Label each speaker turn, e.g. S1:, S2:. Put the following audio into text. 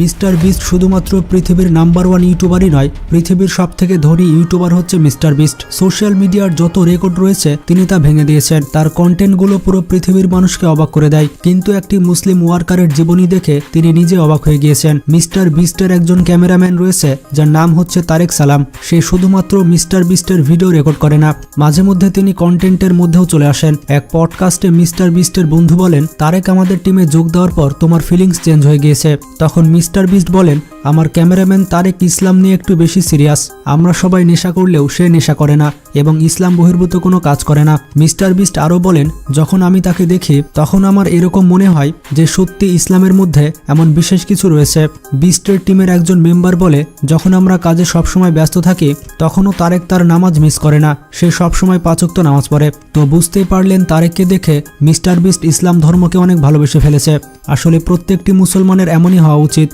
S1: Mister beast শুধুমাত্র পৃথিবীর number 1 ইউটিউবারই নয়, পৃথিবীর সবথেকে ধনী ইউটিউবার হচ্ছে মিস্টার বিস্ট। সোশ্যাল মিডিয়ার যত রেকর্ড রয়েছে তিনি তা ভেঙে দিয়েছেন। তার কন্টেন্টগুলো পুরো পৃথিবীর মানুষকে অবাক করে দেয়। কিন্তু একটি মুসলিম ওয়ার্কারের জীবনী দেখে তিনি নিজে অবাক হয়ে গিয়েছেন। মিস্টার বিস্টের একজন ক্যামেরাম্যান রয়েছে যার নাম হচ্ছে তারেক সালাম। সে শুধুমাত্র মিস্টার বিস্টের ভিডিও রেকর্ড করে না, মাঝে মধ্যে তিনি কন্টেন্টের মধ্যেও চলে আসেন। এক পডকাস্টে মিস্টার বিস্টের বন্ধু বলেন, তারেক আমাদের টিমে যোগ দেওয়ার পর তোমার ফিলিংস চেঞ্জ হয়ে গিয়েছে। তখন মিস্টার বিস্ট বলেন, আমার ক্যামেরাম্যান তারেক ইসলাম নিয়ে একটু বেশি সিরিয়াস। আমরা সবাই নেশা করলেও সে নেশা করে না এবং ইসলাম বহির্ভূত কোনো কাজ করে না। মিস্টার বিস্ট আরও বলেন, যখন আমি তাকে দেখি তখন আমার এরকম মনে হয় যে সত্যি ইসলামের মধ্যে এমন বিশেষ কিছু রয়েছে। বিস্টের টিমের একজন মেম্বার বলে, যখন আমরা কাজে সবসময় ব্যস্ত থাকি তখনও তারেক তার নামাজ মিস করে না, সে সবসময় 5 ওয়াক্ত নামাজ পড়ে। তো বুঝতেই পারলেন তারেককে দেখে মিস্টার বিস্ট ইসলাম ধর্মকে অনেক ভালোবেসে ফেলেছে। আসলে প্রত্যেকটি মুসলমানের এমনই হওয়া উচিত।